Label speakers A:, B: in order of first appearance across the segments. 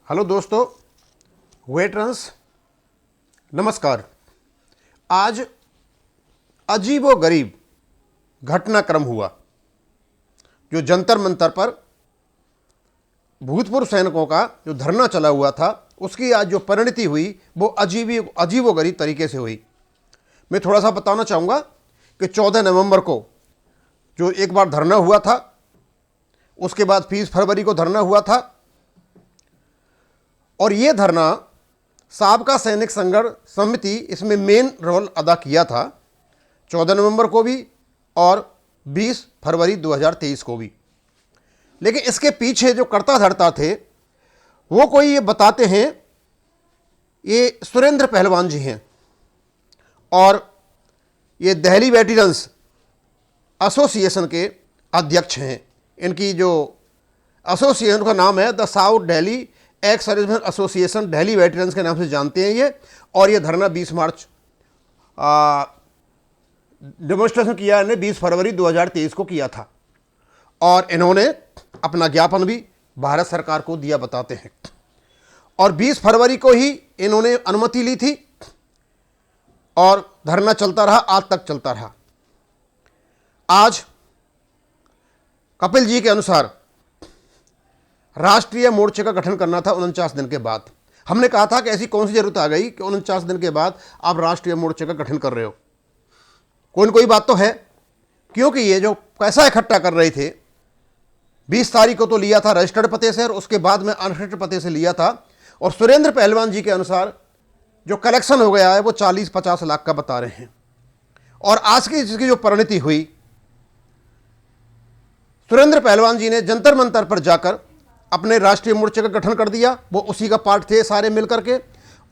A: Hello दोस्तों, veterans नमस्कार। आज अजीबो गरीब घटनाक्रम हुआ जो जंतर मंतर पर भूतपूर्व सैनिकों का जो धरना चला हुआ था उसकी आज जो परिणति हुई वो अजीबो गरीब तरीके से हुई। मैं थोड़ा सा बताना चाहूँगा कि 14 नवंबर को जो एक बार धरना हुआ था, उसके बाद 20 फरवरी को धरना हुआ था और ये धरना साबका सैनिक संघर्ष समिति इसमें मेन रोल अदा किया था 14 नवंबर को भी और 20 फरवरी 2023 को भी। लेकिन इसके पीछे जो कर्ता धर्ता थे वो कोई ये बताते हैं ये सुरेंद्र पहलवान जी हैं और ये दिल्ली वेटरन्स एसोसिएशन के अध्यक्ष हैं। इनकी जो एसोसिएशन का नाम है the south Delhi ex serviceman association, Delhi veterans के नाम से जानते हैं ये। और ये धरना 20 मार्च डेमोन्स्ट्रेशन किया इन्होंने 20 फरवरी 2023 को किया था और इन्होंने अपना ज्ञापन भी भारत सरकार को दिया बताते हैं। और 20 फरवरी को ही इन्होंने अनुमति ली थी और धरना चलता रहा, आज तक चलता रहा। आज कपिल जी के अनुसार राष्ट्रीय मोर्चे का गठन करना था 49 दिन के बाद। हमने कहा था कि ऐसी कौन सी जरूरत आ गई कि 49 दिन के बाद आप राष्ट्रीय मोर्चे का गठन कर रहे हो। कोई न कोई बात तो है, क्योंकि ये जो पैसा इकट्ठा कर रहे थे 20 तारीख को तो लिया था रजिस्टर्ड पते से और उसके बाद में अनरजिस्टर्ड पते से लिया था। और सुरेंद्र पहलवान जी के अनुसार जो कलेक्शन हो गया है वो 40-50 लाख का बता रहे हैं। और आज की जिसकी जो परिणति हुई, सुरेंद्र पहलवान जी ने जंतर मंतर पर जाकर अपने राष्ट्रीय मोर्चे का गठन कर दिया। वो उसी का पार्ट थे सारे मिलकर के।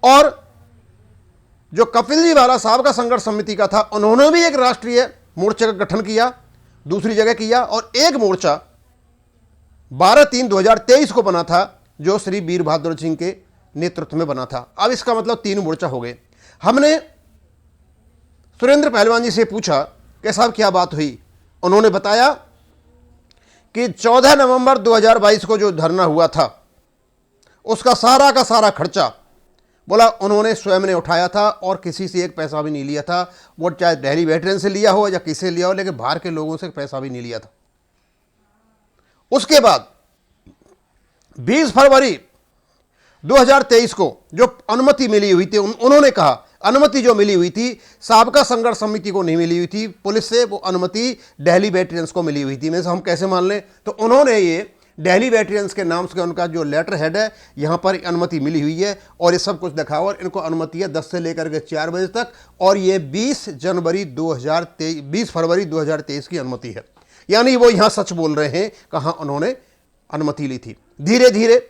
A: और जो कपिल जी वाला साहब का संघर्ष समिति का था उन्होंने भी एक राष्ट्रीय मोर्चे का गठन किया, दूसरी जगह किया। और एक मोर्चा 12/3/2023 को बना था जो श्री वीर बहादुर सिंह के नेतृत्व में बना था। अब इसका मतलब 3 मोर्चा हो गए। हमने सुरेंद्र पहलवान जी से पूछा कि साहब क्या बात हुई। उन्होंने बताया कि 14 नवंबर 2022 को जो धरना हुआ था उसका सारा का सारा खर्चा बोला उन्होंने स्वयं ने उठाया था और किसी से एक पैसा भी नहीं लिया था। वो चाहे दिल्ली वेटरन से लिया हो या किसी से लिया हो, लेकिन बाहर के लोगों से पैसा भी नहीं लिया था। उसके बाद 20 फरवरी 2023 को जो अनुमति मिली हुई थी उन्होंने कहा अनुमति जो मिली हुई थी साबका संघर्ष समिति को नहीं मिली हुई थी पुलिस से, वो अनुमति दिल्ली वेटरन्स को मिली हुई थी। में से हम कैसे मान लें, तो उन्होंने ये दिल्ली वेटरन्स के नाम से उनका जो लेटर हेड है यहाँ पर अनुमति मिली हुई है और ये सब कुछ दिखा हुआ। और इनको अनुमति है 10 से लेकर के 4 बजे तक और ये 20 फरवरी 2023 की अनुमति है। यानी वो यहाँ सच बोल रहे हैं, कहाँ उन्होंने अनुमति ली थी। धीरे धीरे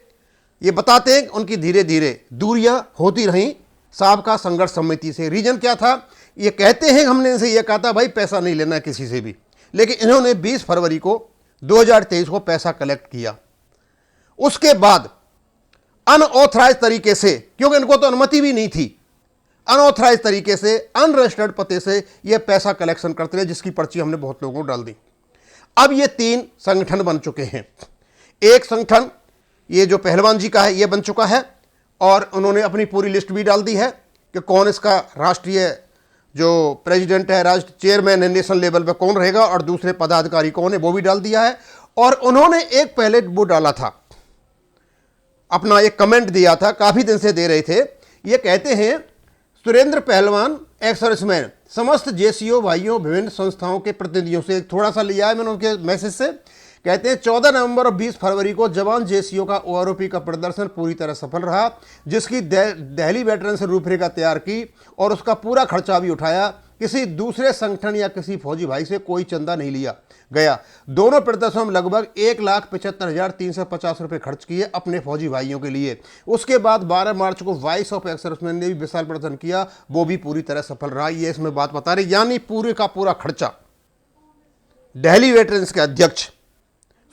A: ये बताते हैं उनकी धीरे धीरे दूरियां होती रहीं साबका संघर्ष समिति से। रीजन क्या था, ये कहते हैं हमने इनसे ये कहा था भाई पैसा नहीं लेना है किसी से भी, लेकिन इन्होंने 20 फरवरी को 2023 को पैसा कलेक्ट किया। उसके बाद अनऑथराइज तरीके से, क्योंकि इनको तो अनुमति भी नहीं थी, अनऑथराइज तरीके से अनरजिस्टर्ड पते से ये पैसा कलेक्शन करते रहे, जिसकी पर्ची हमने बहुत लोगों को डाल दी। अब ये 3 संगठन बन चुके हैं। एक संगठन ये जो पहलवान जी का है ये बन चुका है और उन्होंने अपनी पूरी लिस्ट भी डाल दी है कि कौन इसका राष्ट्रीय जो प्रेसिडेंट है, राष्ट्रीय चेयरमैन है, नेशनल लेवल पे कौन रहेगा और दूसरे पदाधिकारी कौन है वो भी डाल दिया है। और उन्होंने एक पहले वो डाला था, अपना एक कमेंट दिया था, काफ़ी दिन से दे रहे थे। ये कहते हैं सुरेंद्र पहलवान एक्स सर्विसमैन समस्त जेसीओ भाइयों विभिन्न संस्थाओं के प्रतिनिधियों से थोड़ा सा लिया है मैंने उनके मैसेज से। कहते हैं 14 नवंबर और 20 फरवरी को जवान जेसीओ का ओआरओपी का प्रदर्शन पूरी तरह सफल रहा, जिसकी दिल्ली वेटरन से रूपरेखा तैयार की और उसका पूरा खर्चा भी उठाया। किसी दूसरे संगठन या किसी फौजी भाई से कोई चंदा नहीं लिया गया। दोनों प्रदर्शनों में लगभग 1,75,350 रुपये खर्च किए अपने फौजी भाइयों के लिए। उसके बाद 12 मार्च को वॉइस ऑफ एक्स सर्विसमैन ने भी विशाल प्रदर्शन किया, वो भी पूरी तरह सफल रहा। ये इसमें बात बता रही, यानी पूरे का पूरा खर्चा दिल्ली वेटरन्स के अध्यक्ष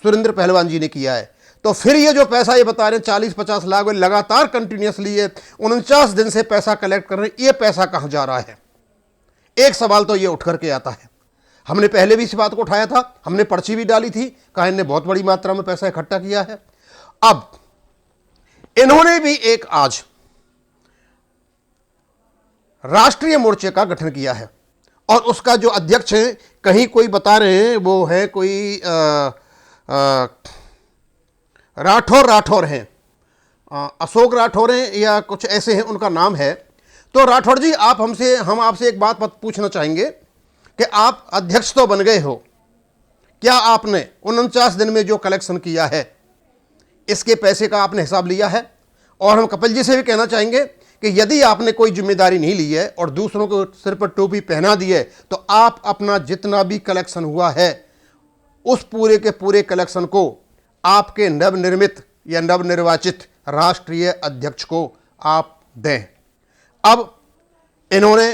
A: सुरेंद्र पहलवान जी ने किया है। तो फिर ये जो पैसा ये बता रहे हैं 40-50 लाख लगातार कंटिन्यूसली ये 49 दिन से पैसा कलेक्ट कर रहे हैं, ये पैसा कहाँ जा रहा है? एक सवाल तो ये उठ करके आता है। हमने पहले भी इस बात को उठाया था, हमने पर्ची भी डाली थी, कहा इनने बहुत बड़ी मात्रा में पैसा इकट्ठा किया है। अब इन्होंने भी एक आज राष्ट्रीय मोर्चे का गठन किया है और उसका जो अध्यक्ष है, कहीं कोई बता रहे हैं वो है कोई राठौर हैं, अशोक राठौर हैं या कुछ ऐसे हैं, उनका नाम है। तो राठौर जी, हम आपसे एक बात पूछना चाहेंगे कि आप अध्यक्ष तो बन गए हो, क्या आपने 49 दिन में जो कलेक्शन किया है इसके पैसे का आपने हिसाब लिया है? और हम कपिल जी से भी कहना चाहेंगे कि यदि आपने कोई जिम्मेदारी नहीं ली है और दूसरों को सिर पर टोपी पहना दी है, तो आप अपना जितना भी कलेक्शन हुआ है उस पूरे के पूरे कलेक्शन को आपके नवनिर्मित या नवनिर्वाचित राष्ट्रीय अध्यक्ष को आप दें। अब इन्होंने,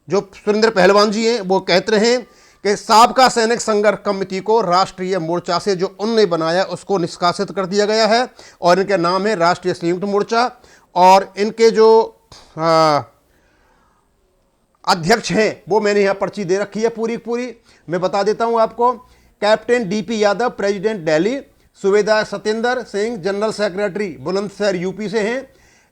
A: जो सुरेंद्र पहलवान जी हैं, वो कहते रहे कि साबका सैनिक संघर्ष कमेटी को राष्ट्रीय मोर्चा से जो उन्होंने बनाया उसको निष्कासित कर दिया गया है और इनके नाम है राष्ट्रीय संयुक्त मोर्चा। और इनके जो अध्यक्ष हैं वो मैंने यहाँ पर्ची दे रखी है पूरी मैं बता देता हूँ आपको। Captain DP Yadav, president Delhi. Subedar Satyendra Singh, general secretary Bulandshahr UP से हैं।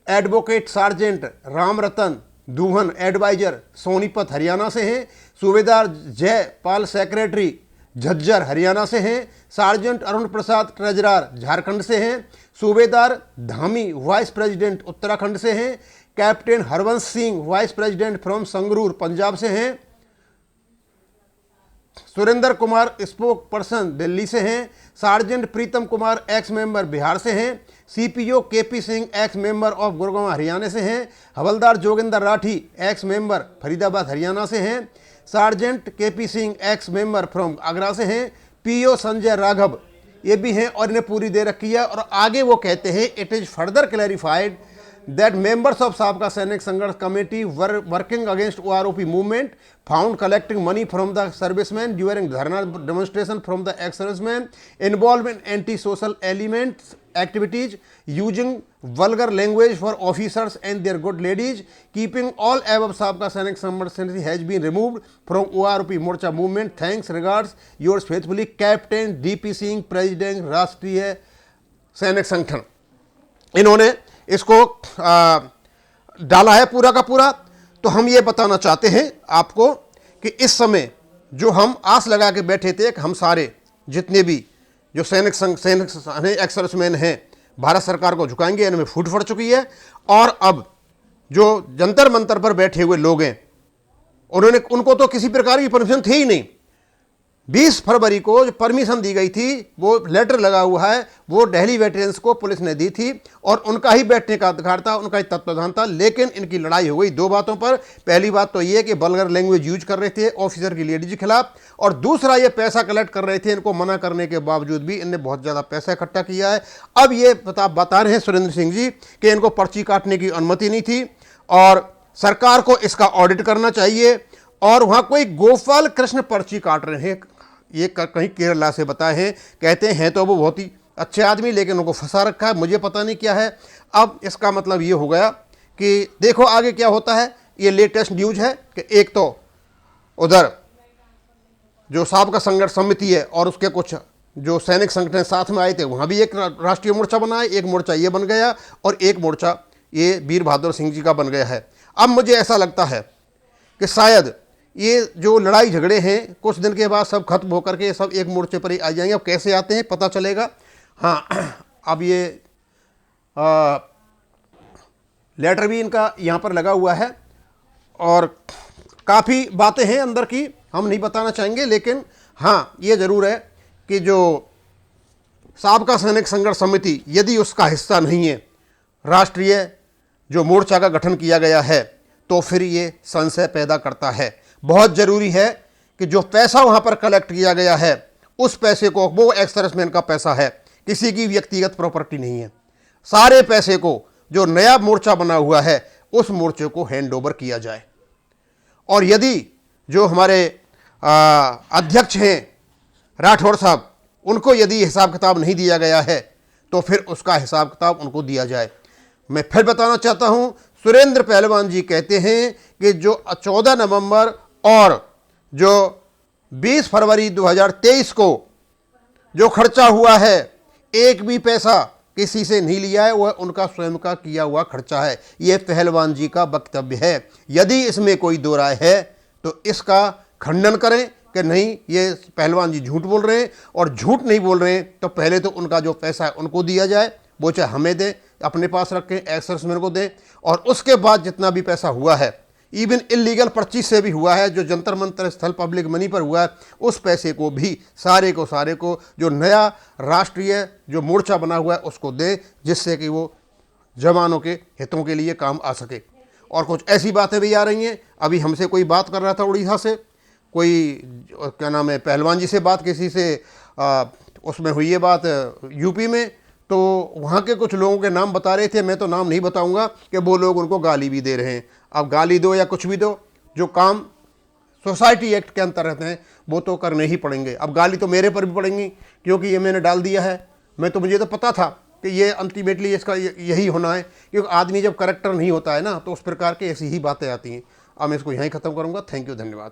A: Advocate sergeant Ram Ratan Duhan, adviser Sonipat Haryana से हैं। सूबेदार जयपाल, सेक्रेटरी झज्जर हरियाणा से हैं। सार्जेंट अरुण प्रसाद, ट्रेजरर झारखंड से हैं। सूबेदार धामी, वाइस प्रेसिडेंट उत्तराखंड से हैं। Captain Harvansh Singh, vice president from Sangrur, Punjab से हैं। सुरेंद्र कुमार, स्पोक पर्सन दिल्ली से हैं। Sergeant Pritam Kumar, x member Bihar से हैं। CPO KP Singh, x member of Gurgaon Haryana से हैं। हवलदार जोगिंदर राठी, एक्स मेंबर फरीदाबाद हरियाणा से हैं। Sergeant KP Singh, x member from Agra से हैं। पीओ संजय राघव ये भी हैं और इन्हें पूरी दे रखी है। और आगे वो कहते हैं, it is further clarified that members of Sabka Sainik Sangharsh Committee were working against OROP movement, found collecting money from the servicemen during dharna demonstration from the ex-servicemen, involved in anti-social elements activities, using vulgar language for officers and their good ladies. Keeping all above, Sabka Sainik Sangharsh has been removed from ORP Morcha movement. Thanks, regards, yours faithfully, Captain DP Singh, President राष्ट्रीय सैनिक संगठन। इन्होंने इसको डाला है पूरा का पूरा। तो हम ये बताना चाहते हैं आपको कि इस समय जो हम आस लगा के बैठे थे कि हम सारे जितने भी जो सैनिक एक्स-सर्विसमैन हैं भारत सरकार को झुकाएंगे, इनमें फूट पड़ चुकी है। और अब जो जंतर मंतर पर बैठे हुए लोग हैं उनको तो किसी प्रकार की परमिशन थी ही नहीं। 20 फरवरी को जो परमिशन दी गई थी, वो लेटर लगा हुआ है, वो दिल्ली वेटरन्स को पुलिस ने दी थी और उनका ही बैठने का अधिकार था, उनका ही तत्वाधान था। लेकिन इनकी लड़ाई हो गई दो बातों पर। पहली बात तो ये कि वल्गर लैंग्वेज यूज कर रहे थे ऑफिसर की लेडीज के खिलाफ, और दूसरा ये पैसा कलेक्ट कर रहे थे। इनको मना करने के बावजूद भी इनने बहुत ज़्यादा पैसा इकट्ठा किया है। अब ये बता रहे हैं सुरेंद्र सिंह जी कि इनको पर्ची काटने की अनुमति नहीं थी और सरकार को इसका ऑडिट करना चाहिए। और वहाँ कोई गोपाल कृष्ण पर्ची काट रहे हैं, ये कहीं केरला से बताए हैं। कहते हैं तो वो बहुत ही अच्छे आदमी, लेकिन उनको फंसा रखा है, मुझे पता नहीं क्या है। अब इसका मतलब ये हो गया कि देखो आगे क्या होता है। ये लेटेस्ट न्यूज़ है कि एक तो उधर जो साबका संघर्ष समिति है और उसके कुछ जो सैनिक संगठन साथ में आए थे, वहाँ भी एक राष्ट्रीय मोर्चा बना है। एक मोर्चा ये बन गया और एक मोर्चा ये वीर बहादुर सिंह जी का बन गया है। अब मुझे ऐसा लगता है कि शायद ये जो लड़ाई झगड़े हैं कुछ दिन के बाद सब खत्म होकर के सब एक मोर्चे पर ही आ जाएंगे। अब कैसे आते हैं पता चलेगा। हाँ, अब ये लेटर भी इनका यहाँ पर लगा हुआ है और काफ़ी बातें हैं अंदर की, हम नहीं बताना चाहेंगे। लेकिन हाँ, ये ज़रूर है कि जो साबका सैनिक संघर्ष समिति यदि उसका हिस्सा नहीं है, राष्ट्रीय जो मोर्चा का गठन किया गया है, तो फिर ये संशय पैदा करता है। बहुत ज़रूरी है कि जो पैसा वहाँ पर कलेक्ट किया गया है उस पैसे को, वो एक्स-सर्विसमैन का पैसा है, किसी की व्यक्तिगत प्रॉपर्टी नहीं है। सारे पैसे को जो नया मोर्चा बना हुआ है उस मोर्चे को हैंड ओवर किया जाए। और यदि जो हमारे अध्यक्ष हैं राठौर साहब, उनको यदि हिसाब किताब नहीं दिया गया है तो फिर उसका हिसाब किताब उनको दिया जाए। मैं फिर बताना चाहता हूँ, सुरेंद्र पहलवान जी कहते हैं कि जो 14 नवंबर और जो 20 फरवरी 2023 को जो खर्चा हुआ है, एक भी पैसा किसी से नहीं लिया है, वह उनका स्वयं का किया हुआ खर्चा है। यह पहलवान जी का वक्तव्य है। यदि इसमें कोई दो राय है तो इसका खंडन करें कि नहीं, ये पहलवान जी झूठ बोल रहे हैं, और झूठ नहीं बोल रहे हैं तो पहले तो उनका जो पैसा है उनको दिया जाए, वो चाहे हमें दें, अपने पास रखें, एक्स सर्विसमैन को दें, और उसके बाद जितना भी पैसा हुआ है, इवन इलीगल परचेज से भी हुआ है, जो जंतर मंतर स्थल पब्लिक मनी पर हुआ है, उस पैसे को भी सारे को जो नया राष्ट्रीय जो मोर्चा बना हुआ है उसको दे, जिससे कि वो जवानों के हितों के लिए काम आ सके। और कुछ ऐसी बातें भी आ रही हैं, अभी हमसे कोई बात कर रहा था उड़ीसा से, कोई क्या नाम है, पहलवान जी से बात किसी से उसमें हुई है बात यूपी में, तो वहाँ के कुछ लोगों के नाम बता रहे थे, मैं तो नाम नहीं बताऊंगा, कि वो लोग उनको गाली भी दे रहे हैं। अब गाली दो या कुछ भी दो, जो काम सोसाइटी एक्ट के अंतर्गत हैं वो तो करने ही पड़ेंगे। अब गाली तो मेरे पर भी पड़ेंगी, क्योंकि ये मैंने डाल दिया है। मुझे तो पता था कि ये अल्टीमेटली इसका यही होना है, क्योंकि आदमी जब करेक्टर नहीं होता है ना, तो उस प्रकार की ऐसी ही बातें आती हैं। अब मैं इसको यहीं ख़त्म करूँगा। थैंक यू, धन्यवाद।